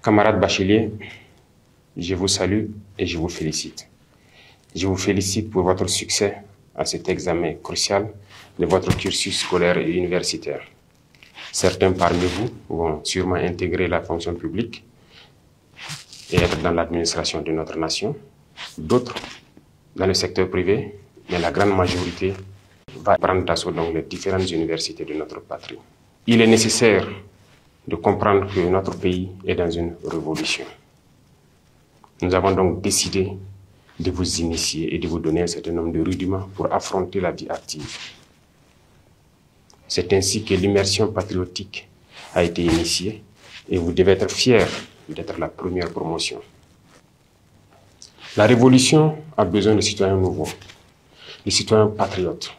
Camarades bacheliers, je vous salue et je vous félicite. Je vous félicite pour votre succès à cet examen crucial de votre cursus scolaire et universitaire. Certains parmi vous vont sûrement intégrer la fonction publique et être dans l'administration de notre nation, d'autres dans le secteur privé, mais la grande majorité va prendre d'assaut donc les différentes universités de notre patrie. Il est nécessaire de comprendre que notre pays est dans une révolution. Nous avons donc décidé de vous initier et de vous donner un certain nombre de rudiments pour affronter la vie active. C'est ainsi que l'immersion patriotique a été initiée et vous devez être fiers d'être la première promotion. La révolution a besoin de citoyens nouveaux, de citoyens patriotes,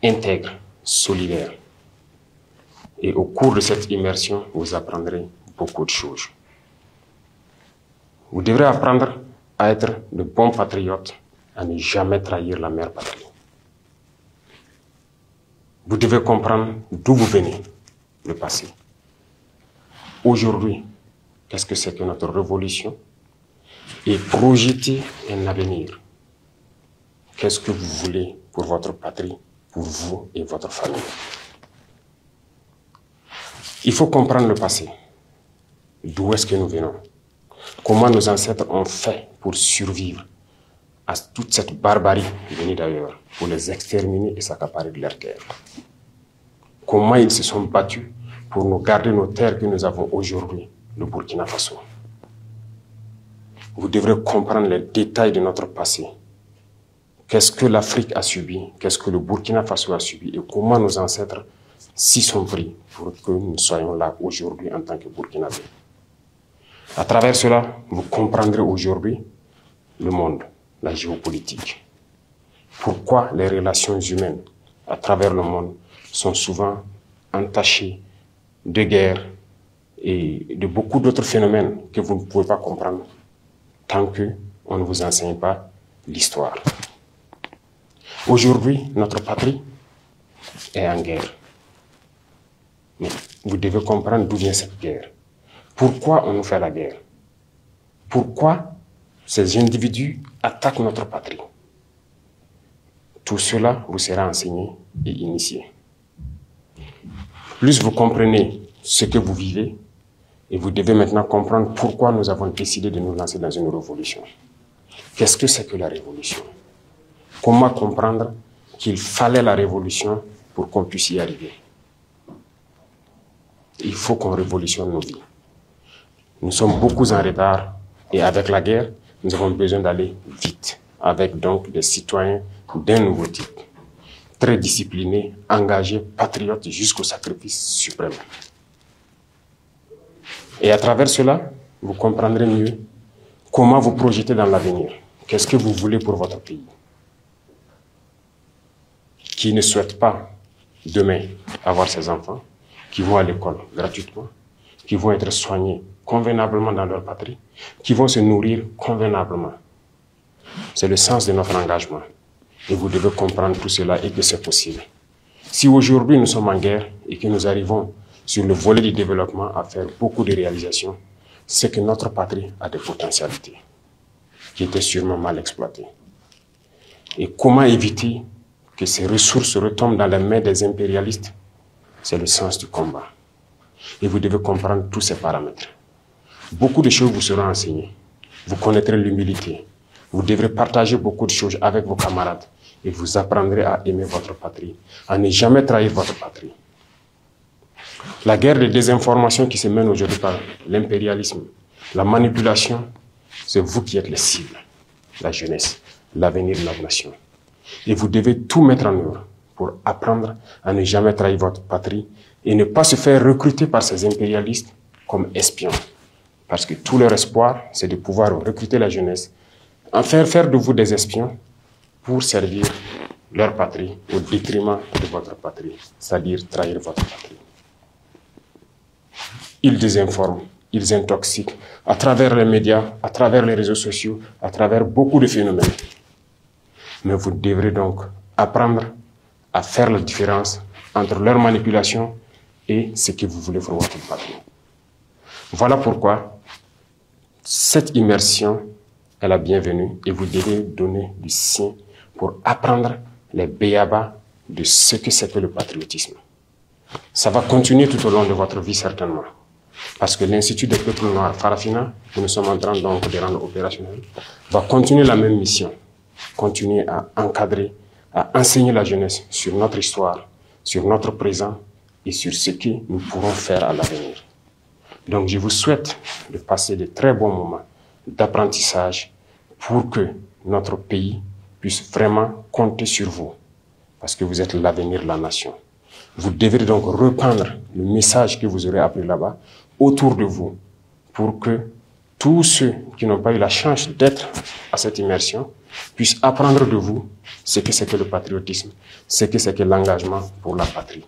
intègres, solidaires. Et au cours de cette immersion, vous apprendrez beaucoup de choses. Vous devrez apprendre à être de bons patriotes, à ne jamais trahir la mère patrie. Vous devez comprendre d'où vous venez, le passé. Aujourd'hui, qu'est-ce que c'est que notre révolution? Et projeter un avenir. Qu'est-ce que vous voulez pour votre patrie, pour vous et votre famille? Il faut comprendre le passé. D'où est-ce que nous venons? Comment nos ancêtres ont fait pour survivre à toute cette barbarie venue d'ailleurs, pour les exterminer et s'accaparer de leurs terres? Comment ils se sont battus pour nous garder nos terres que nous avons aujourd'hui, le Burkina Faso? Vous devrez comprendre les détails de notre passé. Qu'est-ce que l'Afrique a subi? Qu'est-ce que le Burkina Faso a subi? Et comment nos ancêtres s'y sont pris pour que nous soyons là aujourd'hui en tant que Burkinabés. À travers cela, vous comprendrez aujourd'hui le monde, la géopolitique. Pourquoi les relations humaines à travers le monde sont souvent entachées de guerres et de beaucoup d'autres phénomènes que vous ne pouvez pas comprendre tant qu'on ne vous enseigne pas l'histoire. Aujourd'hui, notre patrie est en guerre. Mais vous devez comprendre d'où vient cette guerre. Pourquoi on nous fait la guerre? Pourquoi ces individus attaquent notre patrie? Tout cela vous sera enseigné et initié. Plus vous comprenez ce que vous vivez, et vous devez maintenant comprendre pourquoi nous avons décidé de nous lancer dans une révolution. Qu'est-ce que c'est que la révolution? Comment comprendre qu'il fallait la révolution pour qu'on puisse y arriver? Il faut qu'on révolutionne nos vies. Nous sommes beaucoup en retard et avec la guerre, nous avons besoin d'aller vite, avec donc des citoyens d'un nouveau type, très disciplinés, engagés, patriotes jusqu'au sacrifice suprême. Et à travers cela, vous comprendrez mieux comment vous projeter dans l'avenir. Qu'est-ce que vous voulez pour votre pays? Qui ne souhaite pas demain avoir ses enfants, qui vont à l'école gratuitement, qui vont être soignés convenablement dans leur patrie, qui vont se nourrir convenablement. C'est le sens de notre engagement. Et vous devez comprendre tout cela et que c'est possible. Si aujourd'hui nous sommes en guerre et que nous arrivons sur le volet du développement à faire beaucoup de réalisations, c'est que notre patrie a des potentialités qui étaient sûrement mal exploitées. Et comment éviter que ces ressources retombent dans les mains des impérialistes? C'est le sens du combat. Et vous devez comprendre tous ces paramètres. Beaucoup de choses vous seront enseignées. Vous connaîtrez l'humilité. Vous devrez partager beaucoup de choses avec vos camarades. Et vous apprendrez à aimer votre patrie, à ne jamais trahir votre patrie. La guerre de désinformation qui se mène aujourd'hui par l'impérialisme, la manipulation, c'est vous qui êtes les cibles, la jeunesse, l'avenir de la nation. Et vous devez tout mettre en œuvre pour apprendre à ne jamais trahir votre patrie et ne pas se faire recruter par ces impérialistes comme espions. Parce que tout leur espoir, c'est de pouvoir recruter la jeunesse, en faire de vous des espions pour servir leur patrie au détriment de votre patrie, c'est-à-dire trahir votre patrie. Ils désinforment, ils intoxiquent à travers les médias, à travers les réseaux sociaux, à travers beaucoup de phénomènes. Mais vous devrez donc apprendre à faire la différence entre leur manipulation et ce que vous voulez pour votre patrie. Voilà pourquoi cette immersion est la bienvenue et vous devez donner du sien pour apprendre les béabas de ce que c'est que le patriotisme. Ça va continuer tout au long de votre vie certainement. Parce que l'Institut des peuples noirs, Farafina, que nous sommes en train donc de rendre opérationnel, va continuer la même mission. Continuer à encadrer, à enseigner la jeunesse sur notre histoire, sur notre présent et sur ce que nous pourrons faire à l'avenir. Donc je vous souhaite de passer de très bons moments d'apprentissage pour que notre pays puisse vraiment compter sur vous. Parce que vous êtes l'avenir de la nation. Vous devrez donc reprendre le message que vous aurez appris là-bas autour de vous pour que tous ceux qui n'ont pas eu la chance d'être à cette immersion puissent apprendre de vous ce que c'est que le patriotisme, ce que c'est que l'engagement pour la patrie.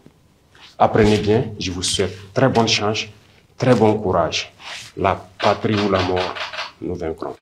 Apprenez bien, je vous souhaite très bonne chance, très bon courage. La patrie ou la mort, nous vaincrons.